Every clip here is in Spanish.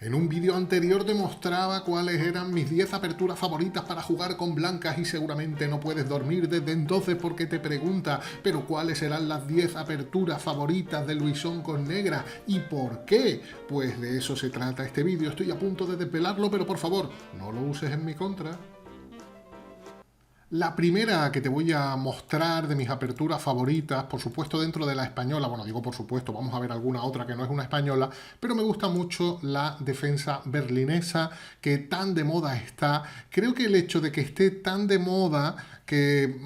En un vídeo anterior demostraba cuáles eran mis 10 aperturas favoritas para jugar con blancas y seguramente no puedes dormir desde entonces porque te pregunta, pero ¿cuáles serán las 10 aperturas favoritas de Luisón con negras? ¿Y por qué? Pues de eso se trata este vídeo, estoy a punto de desvelarlo, pero por favor, no lo uses en mi contra. La primera que te voy a mostrar de mis aperturas favoritas, por supuesto dentro de la española, bueno, digo por supuesto, vamos a ver alguna otra que no es una española, pero me gusta mucho la defensa berlinesa, que tan de moda está. Creo que el hecho de que esté tan de moda, que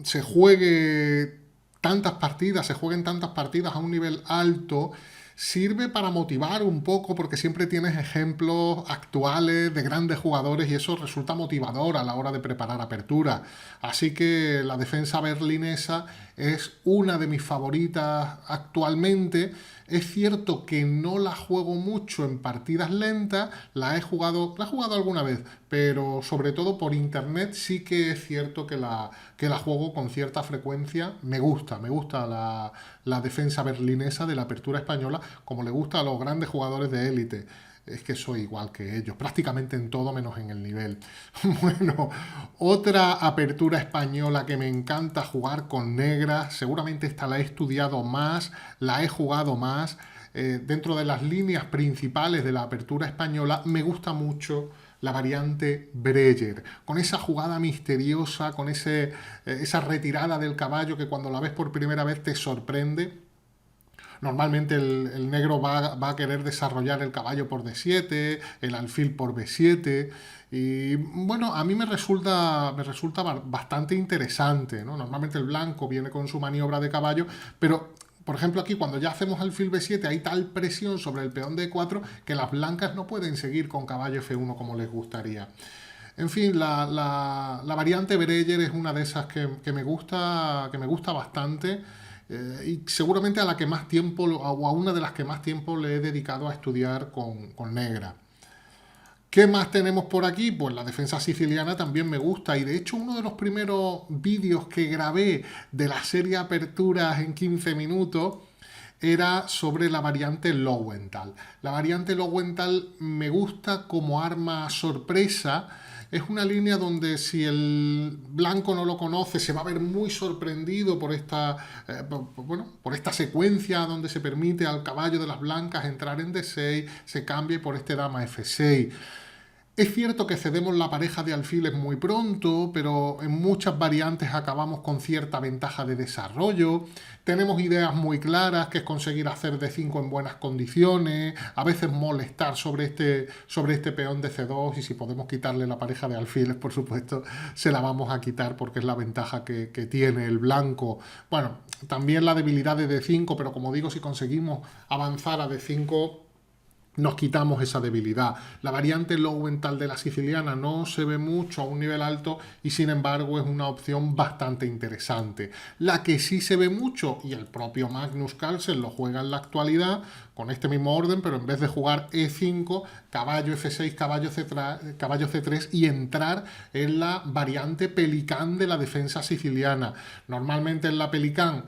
se juegue se jueguen tantas partidas a un nivel alto, sirve para motivar un poco porque siempre tienes ejemplos actuales de grandes jugadores y eso resulta motivador a la hora de preparar apertura. Así que la defensa berlinesa es una de mis favoritas actualmente. Es cierto que no la juego mucho en partidas lentas, la he jugado alguna vez, pero sobre todo por internet sí que es cierto que la juego con cierta frecuencia. Me gusta la defensa berlinesa de la apertura española, como le gusta a los grandes jugadores de élite. Es que soy igual que ellos, prácticamente en todo menos en el nivel. Bueno, otra apertura española que me encanta jugar con negras, seguramente esta la he estudiado más, la he jugado más. Dentro de las líneas principales de la apertura española me gusta mucho la variante Breyer, con esa jugada misteriosa, con esa retirada del caballo que cuando la ves por primera vez te sorprende. Normalmente el negro va a querer desarrollar el caballo por D7, el alfil por B7. Y bueno, a mí me resulta bastante interesante, ¿no? Normalmente el blanco viene con su maniobra de caballo, pero por ejemplo aquí cuando ya hacemos alfil B7 hay tal presión sobre el peón D4 que las blancas no pueden seguir con caballo F1 como les gustaría. En fin, la variante Breyer es una de esas que me gusta bastante y seguramente a la que más tiempo, o a una de las que más tiempo le he dedicado a estudiar con negra. ¿Qué más tenemos por aquí? Pues la defensa siciliana también me gusta y de hecho uno de los primeros vídeos que grabé de la serie Aperturas en 15 minutos era sobre la variante Lowenthal. La variante Lowenthal me gusta como arma sorpresa. Es una línea donde si el blanco no lo conoce se va a ver muy sorprendido por esta secuencia donde se permite al caballo de las blancas entrar en D6, se cambia por este dama F6. Es cierto que cedemos la pareja de alfiles muy pronto, pero en muchas variantes acabamos con cierta ventaja de desarrollo. Tenemos ideas muy claras, que es conseguir hacer D5 en buenas condiciones, a veces molestar sobre este peón de C2 y si podemos quitarle la pareja de alfiles, por supuesto, se la vamos a quitar porque es la ventaja que tiene el blanco. Bueno, también la debilidad de D5, pero como digo, si conseguimos avanzar a D5 nos quitamos esa debilidad. La variante Lowenthal de la siciliana no se ve mucho a un nivel alto y sin embargo es una opción bastante interesante. La que sí se ve mucho, y el propio Magnus Carlsen lo juega en la actualidad, con este mismo orden, pero en vez de jugar E5, caballo F6, caballo C3 y entrar en la variante Pelicán de la defensa siciliana. Normalmente en la Pelicán,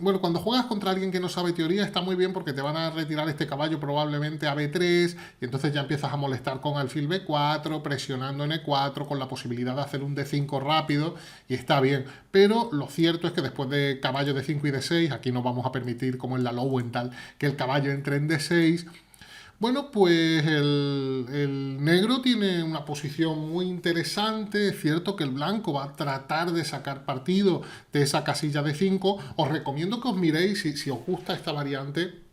bueno, cuando juegas contra alguien que no sabe teoría está muy bien porque te van a retirar este caballo probablemente a B3 y entonces ya empiezas a molestar con alfil B4, presionando en E4 con la posibilidad de hacer un D5 rápido y está bien. Pero lo cierto es que después de caballo D5 y D6, aquí no vamos a permitir como en la Lowenthal que el caballo entre en D6. Bueno, pues el negro tiene una posición muy interesante. Es cierto que el blanco va a tratar de sacar partido de esa casilla de 5. Os recomiendo que os miréis, si os gusta esta variante,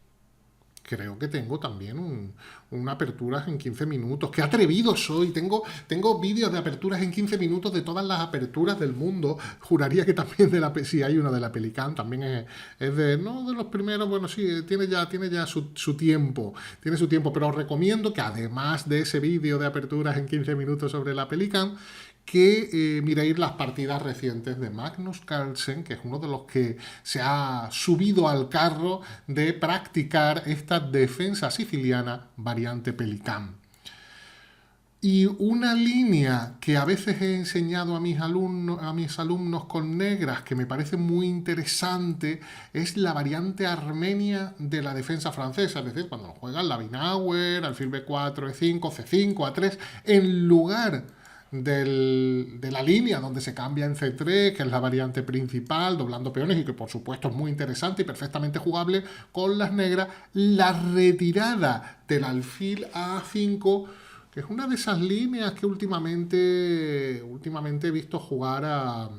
creo que tengo también una aperturas en 15 minutos. ¡Qué atrevido soy! Tengo vídeos de aperturas en 15 minutos de todas las aperturas del mundo. Juraría que también si hay una de la Pelicán, también es no de los primeros, bueno, sí, tiene ya su tiempo. Tiene su tiempo, pero os recomiendo que además de ese vídeo de aperturas en 15 minutos sobre la Pelicán, que miréis las partidas recientes de Magnus Carlsen, que es uno de los que se ha subido al carro de practicar esta defensa siciliana variante Pelicán. Y una línea que a veces he enseñado a mis alumnos con negras, que me parece muy interesante, es la variante armenia de la defensa francesa. Es decir, cuando juegan la Binauer, alfil B4, E5, C5, A3, en lugar de la línea donde se cambia en C3, que es la variante principal, doblando peones y que por supuesto es muy interesante y perfectamente jugable con las negras, la retirada del alfil a A5, que es una de esas líneas que últimamente he visto jugar a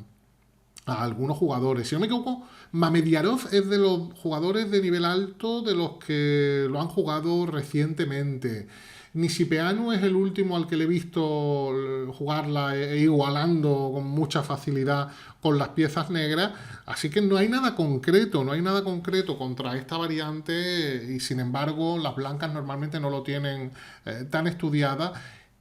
algunos jugadores. Si no me equivoco, Mamediarov es de los jugadores de nivel alto de los que lo han jugado recientemente. Nisipeanu es el último al que le he visto jugarla igualando con mucha facilidad con las piezas negras, así que no hay nada concreto, no hay nada concreto contra esta variante y sin embargo las blancas normalmente no lo tienen tan estudiada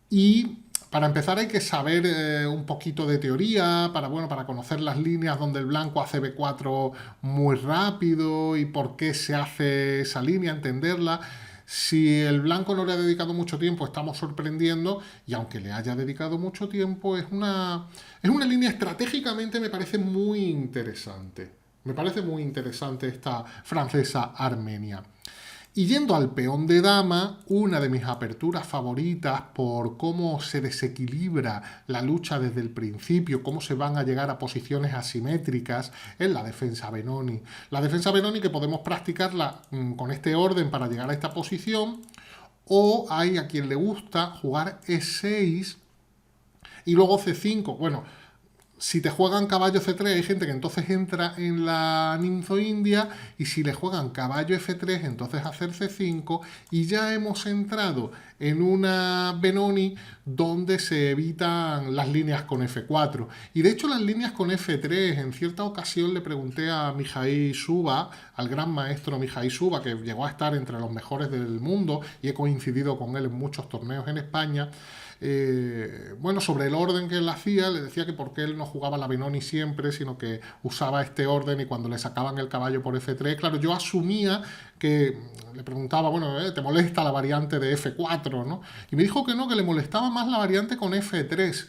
y para empezar hay que saber un poquito de teoría, para conocer las líneas donde el blanco hace B4 muy rápido y por qué se hace esa línea, entenderla. Si el blanco no le ha dedicado mucho tiempo, estamos sorprendiendo, y aunque le haya dedicado mucho tiempo, es una línea estratégicamente, me parece muy interesante. Me parece muy interesante esta francesa Armenia. Y yendo al peón de dama, una de mis aperturas favoritas por cómo se desequilibra la lucha desde el principio, cómo se van a llegar a posiciones asimétricas, es la defensa Benoni. La defensa Benoni que podemos practicarla con este orden para llegar a esta posición, o hay a quien le gusta jugar E6 y luego C5. Bueno, si te juegan caballo C3, hay gente que entonces entra en la ninzo india, y si le juegan caballo F3, entonces hacer C5, y ya hemos entrado en una Benoni donde se evitan las líneas con F4. Y de hecho las líneas con F3, en cierta ocasión le pregunté a Mijail Suba, al gran maestro Mijail Suba, que llegó a estar entre los mejores del mundo, y he coincidido con él en muchos torneos en España, sobre el orden que él hacía, le decía que por qué él no jugaba la Benoni siempre, sino que usaba este orden y cuando le sacaban el caballo por F3, claro, yo asumía que le preguntaba, ¿te molesta la variante de F4, no? Y me dijo que no, que le molestaba más la variante con F3.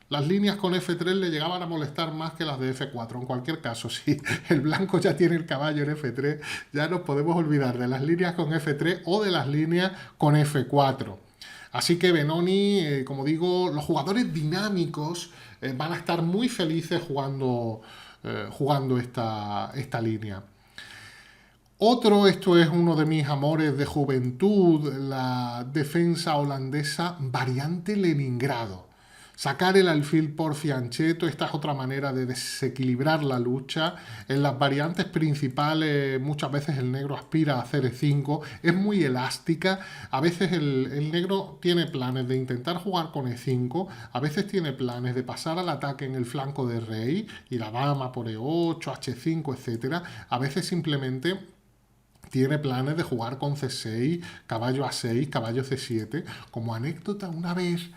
Las líneas con F3 le llegaban a molestar más que las de F4. En cualquier caso, si el blanco ya tiene el caballo en F3, ya nos podemos olvidar de las líneas con F3 o de las líneas con F4. Así que Benoni, como digo, los jugadores dinámicos van a estar muy felices jugando esta línea. Esto es uno de mis amores de juventud, la defensa holandesa variante Leningrado. Sacar el alfil por fianchetto, esta es otra manera de desequilibrar la lucha. En las variantes principales muchas veces el negro aspira a hacer E5, es muy elástica. A veces el negro tiene planes de intentar jugar con E5, a veces tiene planes de pasar al ataque en el flanco de rey y la dama por E8, H5, etc. A veces simplemente tiene planes de jugar con C6, caballo A6, caballo C7. Como anécdota, una vez,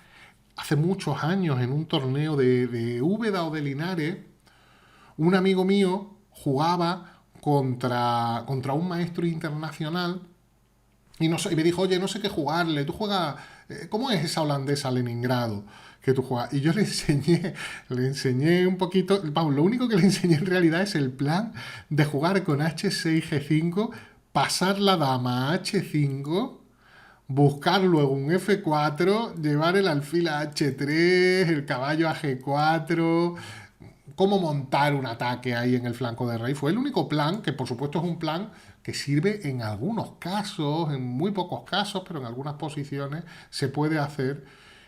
hace muchos años, en un torneo de Úbeda o de Linares, un amigo mío jugaba contra un maestro internacional y me dijo, oye, no sé qué jugarle, tú juegas, ¿cómo es esa holandesa Leningrado que tú juegas? Y yo le enseñé un poquito, vamos, lo único que le enseñé en realidad es el plan de jugar con H6, G5, pasar la dama a H5, buscar luego un F4, llevar el alfil a H3, el caballo a G4, cómo montar un ataque ahí en el flanco de rey. Fue el único plan, que por supuesto es un plan que sirve en algunos casos, en muy pocos casos, pero en algunas posiciones se puede hacer.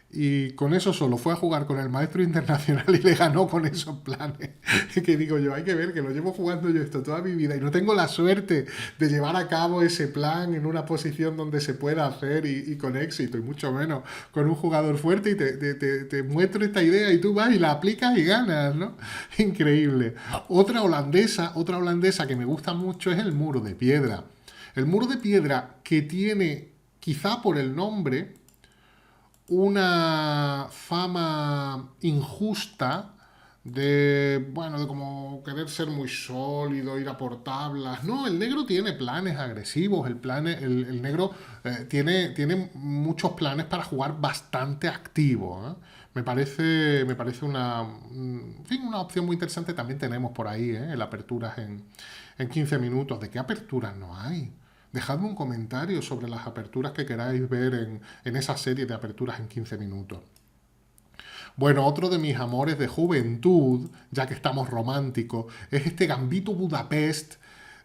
Y con eso solo fue a jugar con el maestro internacional y le ganó con esos planes. Que digo yo, hay que ver que lo llevo jugando yo esto toda mi vida y no tengo la suerte de llevar a cabo ese plan en una posición donde se pueda hacer y con éxito, y mucho menos con un jugador fuerte, y te muestro esta idea y tú vas y la aplicas y ganas, ¿no? Increíble. Otra holandesa que me gusta mucho es el muro de piedra. El muro de piedra que tiene, quizá por el nombre, una fama injusta bueno, de como querer ser muy sólido, ir a por tablas. No, el negro tiene planes agresivos, el negro tiene muchos planes para jugar bastante activo, ¿eh? Me parece en fin, una opción muy interesante. También tenemos por ahí, el aperturas en 15 minutos. ¿De qué aperturas no hay? Dejadme un comentario sobre las aperturas que queráis ver en esa serie de aperturas en 15 minutos. Bueno, otro de mis amores de juventud, ya que estamos románticos, es este Gambito Budapest,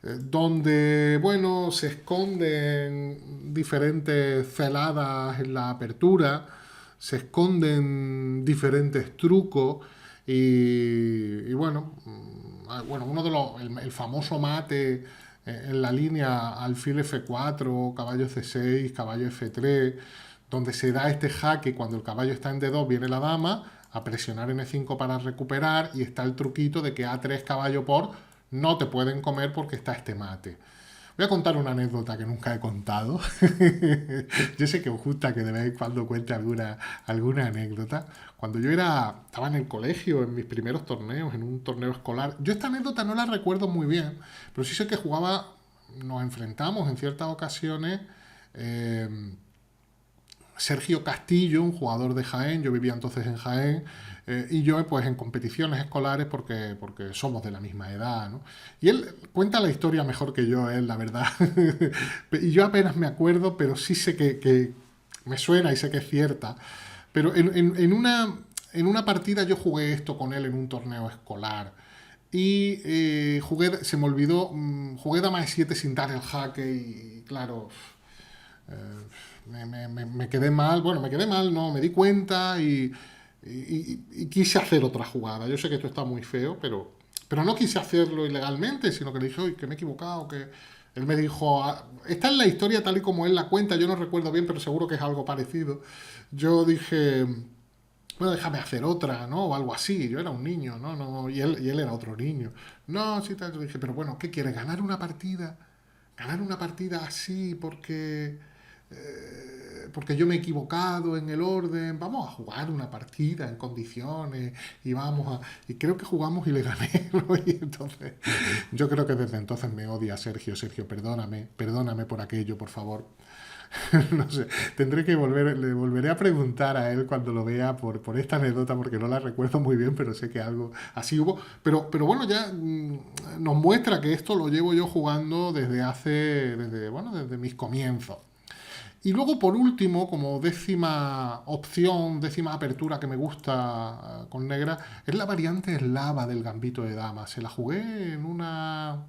donde, bueno, se esconden diferentes celadas en la apertura, se esconden diferentes trucos y bueno, bueno, el famoso mate en la línea alfil F4, caballo C6, caballo F3, donde se da este jaque cuando el caballo está en D2, viene la dama a presionar en E5 para recuperar y está el truquito de que A3 caballo por no te pueden comer porque está este mate. Voy a contar una anécdota que nunca he contado. Yo sé que os gusta que de vez en cuando cuente alguna anécdota. Cuando yo estaba en el colegio, en mis primeros torneos, en un torneo escolar, yo esta anécdota no la recuerdo muy bien, pero sí sé que nos enfrentamos en ciertas ocasiones. Sergio Castillo, un jugador de Jaén, yo vivía entonces en Jaén, y yo pues en competiciones escolares porque somos de la misma edad, ¿no? Y él cuenta la historia mejor que yo, la verdad. Y yo apenas me acuerdo, pero sí sé que me suena y sé que es cierta. Pero en una partida yo jugué esto con él en un torneo escolar. Y se me olvidó, jugué dama de 7 sin dar el jaque y claro, me quedé mal, bueno, me quedé mal, no, me di cuenta y quise hacer otra jugada. Yo sé que esto está muy feo, pero no quise hacerlo ilegalmente, sino que le dije, oye, que me he equivocado, que él me dijo, esta es la historia tal y como él la cuenta, yo no recuerdo bien, pero seguro que es algo parecido. Yo dije, bueno, déjame hacer otra, ¿no? O algo así. Yo era un niño, ¿no? No, y él era otro niño. No, sí, tal. Yo dije, pero bueno, ¿qué quieres? ¿Ganar una partida? ¿Ganar una partida así porque yo me he equivocado en el orden? Vamos a jugar una partida en condiciones y y creo que jugamos y le gané, ¿no? Y entonces, yo creo que desde entonces me odia Sergio. Sergio, perdóname por aquello, por favor. No sé, le volveré a preguntar a él cuando lo vea por esta anécdota, porque no la recuerdo muy bien, pero sé que algo así hubo. Pero bueno, ya nos muestra que esto lo llevo yo jugando desde mis comienzos. Y luego, por último, como décima opción, décima apertura que me gusta con negra, es la variante eslava del Gambito de Dama. Se la jugué en una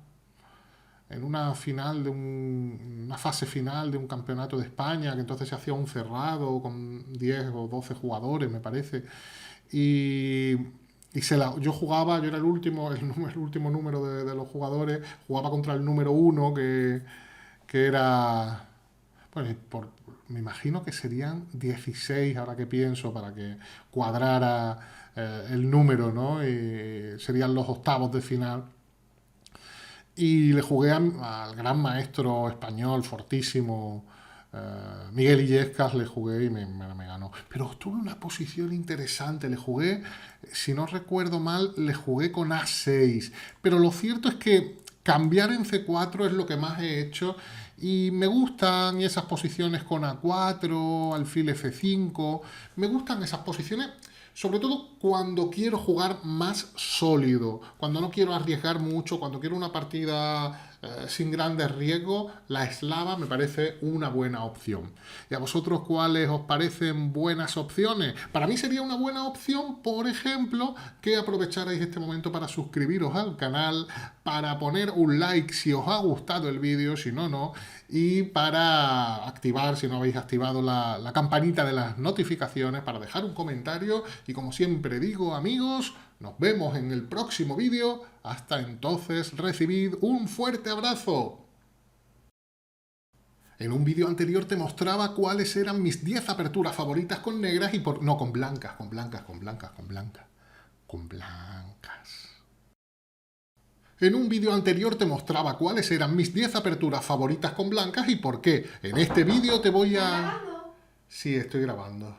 final una fase final de un campeonato de España, que entonces se hacía un cerrado con 10 o 12 jugadores, me parece. Y, yo era el último número de los jugadores, jugaba contra el número uno, que era, pues me imagino que serían 16, ahora que pienso, para que cuadrara el número, ¿no? Y serían los octavos de final. Y le jugué al gran maestro español, fortísimo, Miguel Illescas, le jugué y me ganó. Pero tuve una posición interesante, le jugué, si no recuerdo mal, le jugué con A6. Pero lo cierto es que cambiar en C4 es lo que más he hecho y me gustan esas posiciones con A4, alfil F5, me gustan esas posiciones. Sobre todo cuando quiero jugar más sólido, cuando no quiero arriesgar mucho, cuando quiero una partida sin grandes riesgos, la eslava me parece una buena opción. ¿Y a vosotros cuáles os parecen buenas opciones? Para mí sería una buena opción, por ejemplo, que aprovecharais este momento para suscribiros al canal, para poner un like si os ha gustado el vídeo, si no, no, y para activar, si no habéis activado la campanita de las notificaciones, para dejar un comentario y como siempre digo, amigos, nos vemos en el próximo vídeo. Hasta entonces, recibid un fuerte abrazo. En un vídeo anterior te mostraba cuáles eran mis 10 aperturas favoritas con negras y no, con blancas. En un vídeo anterior te mostraba cuáles eran mis 10 aperturas favoritas con blancas y por qué. En este vídeo te voy a... Sí, estoy grabando.